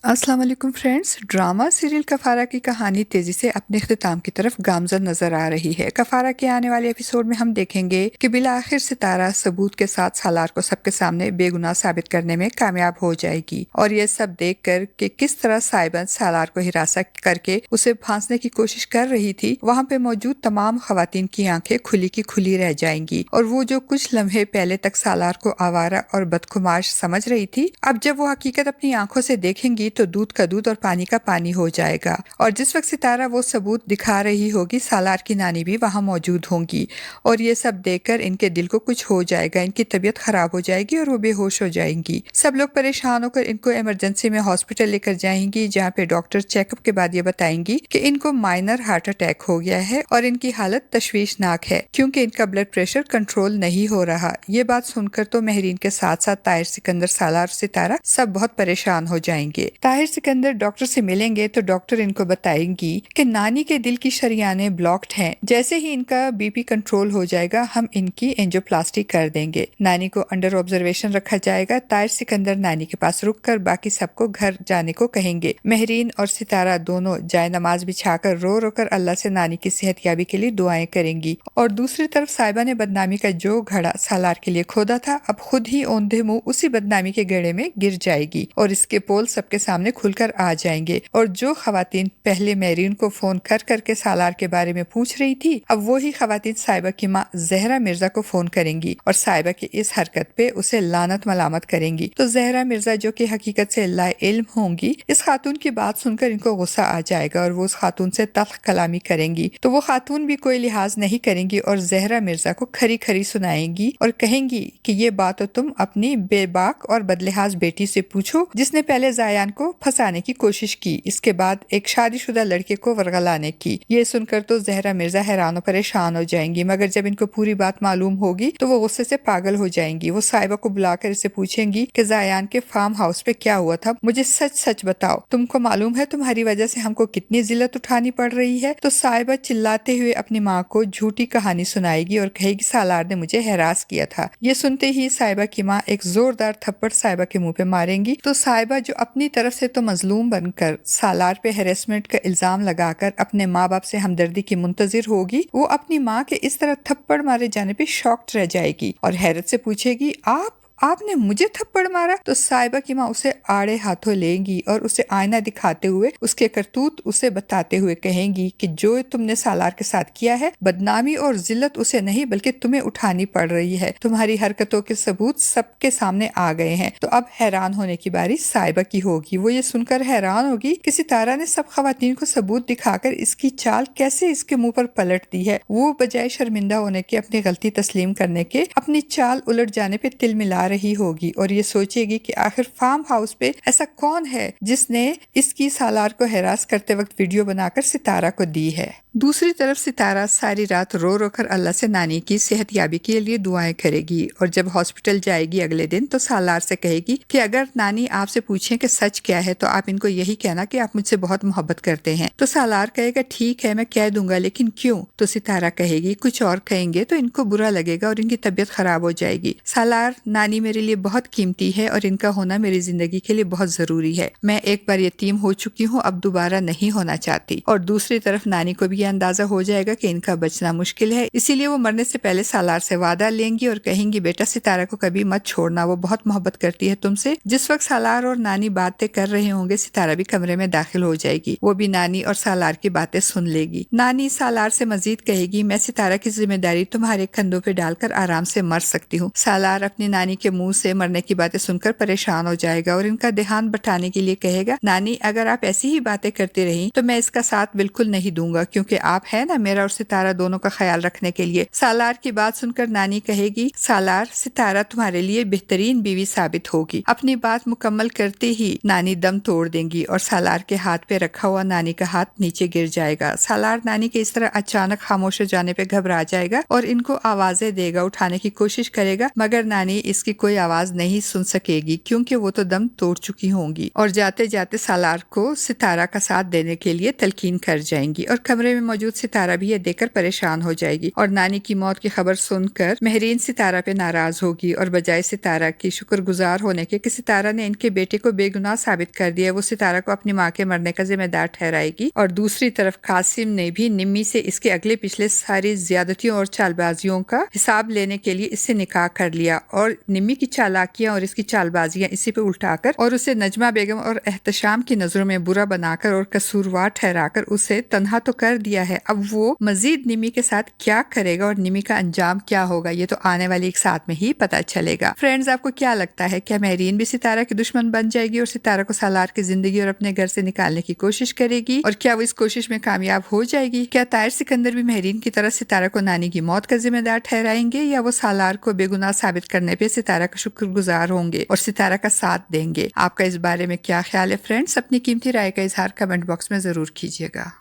अस्सलाम वालेकुम friends. Drama serial कफारा की कहानी तेजी से अपने इख्तिताम की तरफ गामजन नजर आ रही है। कफारा के आने वाले एपिसोड में हम देखेंगे कि बिला आखिर सितारा सबूत के साथ सालार को सबके सामने बेगुनाह साबित करने में कामयाब हो जाएगी और ये सब देखकर कि किस तरह साइबन सालार को हिरासत करके उसे फांसने की कोशिश कर रही थी, वहाँ पे मौजूद तमाम खवातीन की आंखें खुली की खुली रह जाएंगी और वो जो कुछ लम्हे पहले तक सालार को आवारा और बदखुमाश समझ रही थी, अब जब वो हकीकत अपनी आंखों से देखेंगी तो दूध का दूध और पानी का पानी हो जाएगा। और जिस वक्त सितारा वो सबूत दिखा रही होगी, सालार की नानी भी वहाँ मौजूद होंगी और ये सब देखकर इनके दिल को कुछ हो जाएगा, इनकी तबीयत खराब हो जाएगी और वो बेहोश हो जाएंगी। सब लोग परेशान होकर इनको इमरजेंसी में हॉस्पिटल लेकर जाएंगी, जहाँ पे डॉक्टर चेकअप के बाद ये बताएंगी कि इनको माइनर हार्ट अटैक हो गया है और इनकी हालत तशवीशनाक है क्योंकि इनका ब्लड प्रेशर कंट्रोल नहीं हो रहा। ये बात सुनकर तो महरीन के साथ साथ ताहिर सिकंदर, सालार, सितारा सब बहुत परेशान हो जाएंगे। ताहिर सिकंदर डॉक्टर से मिलेंगे तो डॉक्टर इनको बताएंगी कि नानी के दिल की शरियानें ब्लॉक्ड हैं। जैसे ही इनका बीपी कंट्रोल हो जाएगा हम इनकी एंजियोप्लास्टी कर देंगे। नानी को अंडर ऑब्जर्वेशन रखा जाएगा। ताहिर सिकंदर नानी के पास रुककर बाकी सबको घर जाने को कहेंगे। महरीन और सितारा दोनों जाए नमाज बिछाकर रो रो कर अल्लाह से नानी की सेहतयाबी के लिए दुआएं करेंगी और दूसरी तरफ साहिबा ने बदनामी का जो घड़ा सालार के लिए खोदा था, अब खुद ही औंधे मुंह उसी बदनामी के गेड़े में गिर जाएगी और इसके पोल सबके सामने खुलकर आ जाएंगे। और जो खवातीन पहले महरीन को फोन कर करके सालार के बारे में पूछ रही थी, अब वही खवातीन साहिबा की माँ जहरा मिर्जा को फोन करेंगी और साहिबा की इस हरकत पे उसे लानत मलामत करेंगी। तो जहरा मिर्जा जो कि हकीकत से लाइल्म होंगी, इस खातून की बात सुनकर इनको गुस्सा आ जाएगा और वो उस खातून से तल्ख कलामी करेंगी। तो वो खातून भी कोई लिहाज नहीं करेंगी और जहरा मिर्जा को खरी खरी सुनाएंगी और कहेंगी कि ये बात तो तुम अपनी बेबाक और बदलिहाज बेटी से पूछो जिसने पहले जायान को फंसाने की कोशिश की, इसके बाद एक शादीशुदा लड़के को वरगलाने की। ये सुनकर तो जहरा मिर्जा हैरान और परेशान हो जाएंगी, मगर जब इनको पूरी बात मालूम होगी तो वो गुस्से से पागल हो जाएंगी। वो साहिबा को बुलाकर इसे पूछेंगी कि जायान के फार्म हाउस पे क्या हुआ था, मुझे सच सच बताओ। तुमको मालूम है तुम्हारी वजह से हमको कितनी जिल्लत उठानी पड़ रही है। तो साहिबा चिल्लाते हुए अपनी माँ को झूठी कहानी सुनाएगी और कहेगी सालार ने मुझे हैरास किया था। ये सुनते ही साहिबा की माँ एक जोरदार थप्पड़ साहिबा के मुंह पे मारेंगी। तो साहिबा जो अपनी तरफ से तो मजलूम बनकर सालार पे हैरेसमेंट का इल्जाम लगाकर अपने माँ बाप से हमदर्दी की मुंतजिर होगी, वो अपनी माँ के इस तरह थप्पड़ मारे जाने पे शॉक्ड रह जाएगी और हैरत से पूछेगी आपने मुझे थप्पड़ मारा। तो साहिबा की माँ उसे आड़े हाथों लेंगी और उसे आईना दिखाते हुए उसके करतूत उसे बताते हुए कहेंगी कि जो तुमने सालार के साथ किया है, बदनामी और जिल्लत उसे नहीं बल्कि तुम्हें उठानी पड़ रही है। तुम्हारी हरकतों के सबूत सबके सामने आ गए हैं। तो अब हैरान होने की बारी साहिबा की होगी। वो ये सुनकर हैरान होगी कि सितारा ने सब खवातीन को सबूत दिखाकर इसकी चाल कैसे इसके मुंह पर पलट दी है। वो बजाय शर्मिंदा होने के, अपनी गलती तस्लीम करने के, अपनी चाल उलट जाने पे तिल मिला रही होगी और ये सोचेगी कि आखिर फार्म हाउस पे ऐसा कौन है जिसने इसकी सालार को हैरास करते वक्त वीडियो बनाकर सितारा को दी है। दूसरी तरफ सितारा सारी रात रो रो कर अल्लाह से नानी की सेहतयाबी के लिए दुआएं करेगी और जब हॉस्पिटल जाएगी अगले दिन तो सालार से कहेगी कि अगर नानी आपसे पूछें कि सच क्या है तो आप इनको यही कहना कि आप मुझसे बहुत मोहब्बत करते हैं। तो सालार कहेगा ठीक है मैं कह दूंगा, लेकिन क्यों? तो सितारा कहेगी कुछ और कहेंगे तो इनको बुरा लगेगा और इनकी तबीयत खराब हो जाएगी। सालार, नानी मेरे लिए बहुत कीमती है और इनका होना मेरी जिंदगी के लिए बहुत जरूरी है। मैं एक बार यतीम हो चुकी हूँ, अब दोबारा नहीं होना चाहती। और दूसरी तरफ नानी को भी ये अंदाजा हो जाएगा कि इनका बचना मुश्किल है, इसीलिए वो मरने से पहले सालार से वादा लेंगी और कहेंगी बेटा सितारा को कभी मत छोड़ना, वो बहुत मोहब्बत करती है तुमसे। जिस वक्त सालार और नानी बातें कर रहे होंगे, सितारा भी कमरे में दाखिल हो जाएगी। वो भी नानी और सालार की बातें सुन लेगी। नानी सालार से मजीद कहेगी मैं सितारा की जिम्मेदारी तुम्हारे कंधों पे डालकर आराम से मर सकती हूँ। सालार अपनी नानी के मुंह से मरने की बातें सुनकर परेशान हो जाएगा और इनका ध्यान बटाने के लिए कहेगा नानी अगर आप ऐसी ही बातें करती रही तो मैं इसका साथ बिल्कुल नहीं दूंगा, क्योंकि आप है ना मेरा और सितारा दोनों का ख्याल रखने के लिए। सालार की बात सुनकर नानी कहेगी सालार, सितारा तुम्हारे लिए बेहतरीन बीवी साबित होगी। अपनी बात मुकम्मल करते ही नानी दम तोड़ देंगी और सालार के हाथ पे रखा हुआ नानी का हाथ नीचे गिर जाएगा। सालार नानी के इस तरह अचानक खामोश हो जाने पे घबरा जाएगा और इनको आवाजें देगा, उठाने की कोशिश करेगा, मगर नानी इसकी कोई आवाज नहीं सुन सकेगी क्योंकि वो तो दम तोड़ चुकी होंगी और जाते जाते सालार को सितारा का साथ देने के लिए तलकीन कर जाएंगी और कमरे में मौजूद सितारा भी ये देखकर परेशान हो जाएगी और नानी की मौत की खबर सुनकर महरीन सितारा पे नाराज होगी और बजाय सितारा की शुक्रगुजार होने के कि सितारा ने इनके बेटे को बेगुनाह साबित कर दिया, वो सितारा को अपनी माँ के मरने का जिम्मेदार ठहराएगी। और दूसरी तरफ कासिम ने भी निम्मी से इसके अगले पिछले सारी ज्यादतियों और चालबाजियों का हिसाब लेने के लिए इससे निकाह कर लिया और निम्मी की चालाकियां और इसकी चालबाजियां इसी पे उल्टाकर और उसे नजमा बेगम और एहतशाम की नजरों में बुरा बनाकर और कसूरवार ठहराकर उसे तन्हा तो कर दिया है। अब वो मजीद निम्मी के साथ क्या करेगा और निम्मी का अंजाम क्या होगा, ये तो आने वाली एक साथ में ही पता चलेगा। फ्रेंड्स, आपको क्या लगता है, क्या महरीन भी सितारा की दुश्मन बन जाएगी और सितारा को सालार की जिंदगी और अपने घर से निकालने की कोशिश करेगी, और क्या वो इस कोशिश में कामयाब हो जाएगी? क्या ताहिर सिकंदर भी महरीन की तरह सितारा को नानी की मौत का जिम्मेदार ठहराएंगे या वो सालार को बेगुनाह साबित करने पे सितारा का शुक्रगुजार होंगे और सितारा का साथ देंगे? आपका इस बारे में क्या ख्याल है फ्रेंड्स? अपनी कीमती राय का इजहार कमेंट बॉक्स में जरूर कीजिएगा।